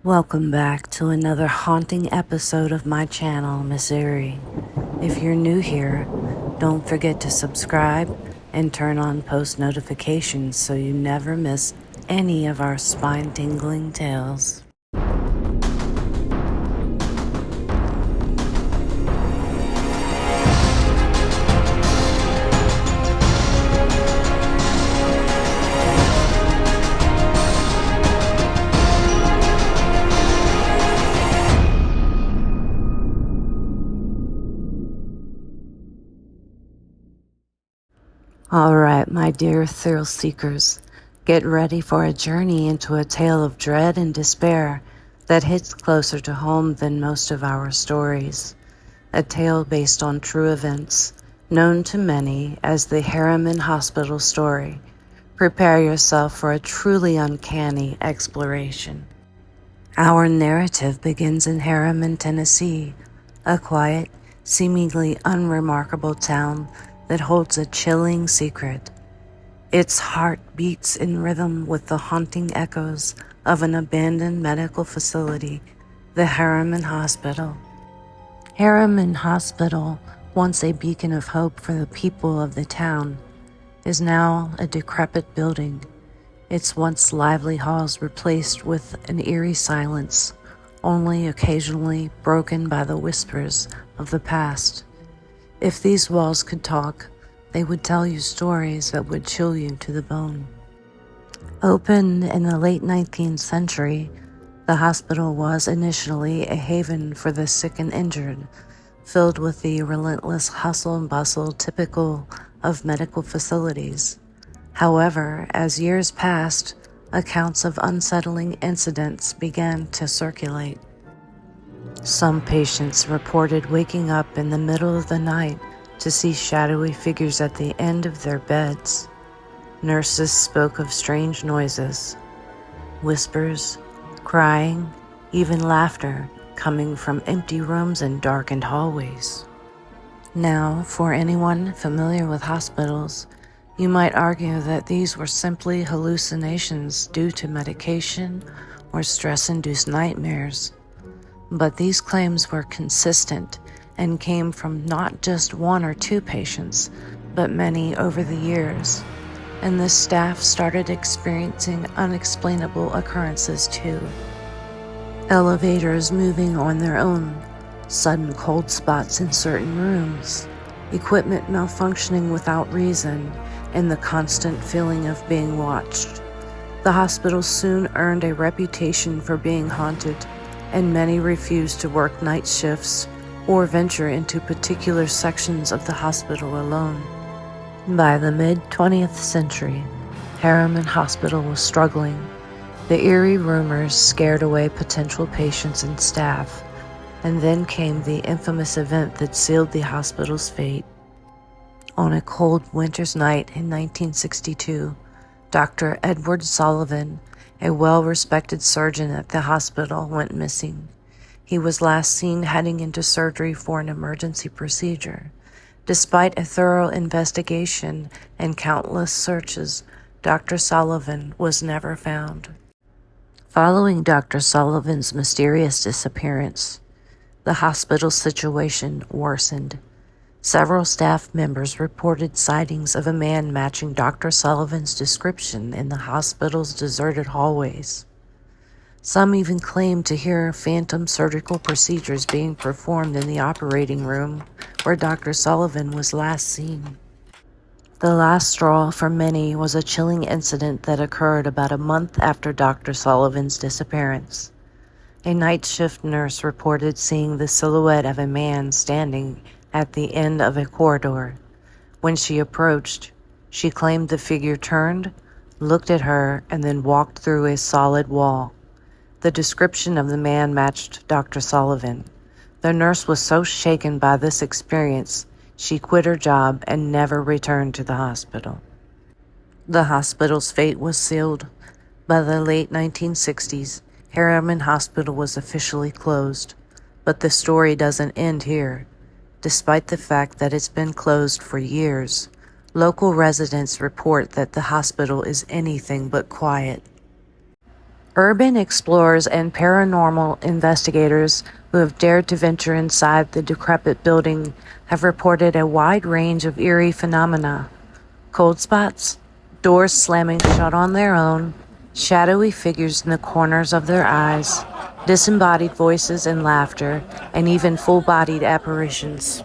Welcome back to another haunting episode of my channel, Missouri. If you're new here, don't forget to subscribe and turn on post notifications so you never miss any of our spine-tingling tales. All right, my dear thrill seekers, get ready for a journey into a tale of dread and despair that hits closer to home than most of our stories. A tale based on true events, known to many as the Harriman Hospital story. Prepare yourself for a truly uncanny exploration. Our narrative begins in Harriman, Tennessee, a quiet, seemingly unremarkable town that holds a chilling secret. Its heart beats in rhythm with the haunting echoes of an abandoned medical facility, the Harriman Hospital. Harriman Hospital, once a beacon of hope for the people of the town, is now a decrepit building, its once lively halls replaced with an eerie silence, only occasionally broken by the whispers of the past. If these walls could talk, they would tell you stories that would chill you to the bone. Opened in the late 19th century, the hospital was initially a haven for the sick and injured, filled with the relentless hustle and bustle typical of medical facilities. However, as years passed, accounts of unsettling incidents began to circulate. Some patients reported waking up in the middle of the night to see shadowy figures at the end of their beds. Nurses spoke of strange noises, whispers, crying, even laughter coming from empty rooms and darkened hallways. Now, for anyone familiar with hospitals, you might argue that these were simply hallucinations due to medication or stress-induced nightmares. But these claims were consistent and came from not just one or two patients, but many over the years. And the staff started experiencing unexplainable occurrences too. Elevators moving on their own, sudden cold spots in certain rooms, equipment malfunctioning without reason, and the constant feeling of being watched. The hospital soon earned a reputation for being haunted, and many refused to work night shifts or venture into particular sections of the hospital alone. By the mid-20th century, Harriman Hospital was struggling. The eerie rumors scared away potential patients and staff, and then came the infamous event that sealed the hospital's fate. On a cold winter's night in 1962, Dr. Edward Sullivan, a well-respected surgeon at the hospital, went missing. He was last seen heading into surgery for an emergency procedure. Despite a thorough investigation and countless searches, Dr. Sullivan was never found. Following Dr. Sullivan's mysterious disappearance, the hospital's situation worsened. Several staff members reported sightings of a man matching Dr. Sullivan's description in the hospital's deserted hallways. Some even claimed to hear phantom surgical procedures being performed in the operating room where Dr. Sullivan was last seen. The last straw for many was a chilling incident that occurred about a month after Dr. Sullivan's disappearance. A night shift nurse reported seeing the silhouette of a man standing at the end of a corridor. When she approached, she claimed the figure turned, looked at her, and then walked through a solid wall. The description of the man matched Dr. Sullivan. The nurse was so shaken by this experience, she quit her job and never returned to the hospital. The hospital's fate was sealed. By the late 1960s, Harriman Hospital was officially closed. But the story doesn't end here. Despite the fact that it's been closed for years, local residents report that the hospital is anything but quiet. Urban explorers and paranormal investigators who have dared to venture inside the decrepit building have reported a wide range of eerie phenomena. Cold spots, doors slamming shut on their own, shadowy figures in the corners of their eyes, disembodied voices and laughter, and even full-bodied apparitions.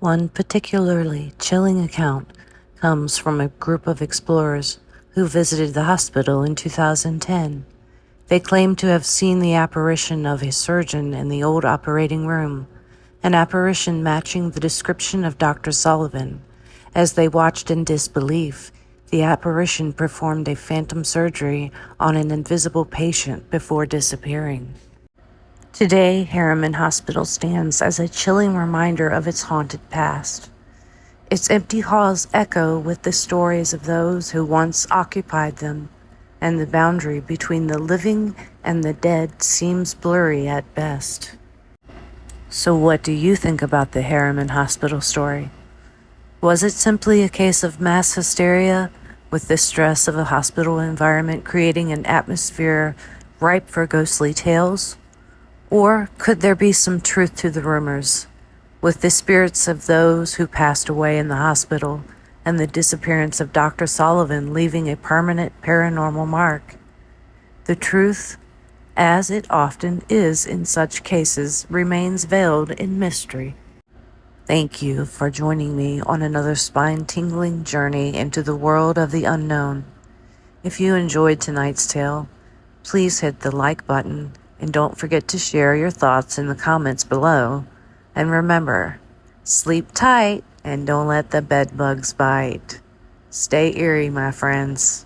One particularly chilling account comes from a group of explorers who visited the hospital in 2010. They claimed to have seen the apparition of a surgeon in the old operating room, an apparition matching the description of Dr. Sullivan. As they watched in disbelief, the apparition performed a phantom surgery on an invisible patient before disappearing. Today, Harriman Hospital stands as a chilling reminder of its haunted past. Its empty halls echo with the stories of those who once occupied them, and the boundary between the living and the dead seems blurry at best. So what do you think about the Harriman Hospital story? Was it simply a case of mass hysteria, with the stress of a hospital environment creating an atmosphere ripe for ghostly tales? Or could there be some truth to the rumors, with the spirits of those who passed away in the hospital and the disappearance of Dr. Sullivan leaving a permanent paranormal mark? The truth, as it often is in such cases, remains veiled in mystery. Thank you for joining me on another spine-tingling journey into the world of the unknown. If you enjoyed tonight's tale, please hit the like button and don't forget to share your thoughts in the comments below. And remember, sleep tight and don't let the bed bugs bite. Stay eerie, my friends.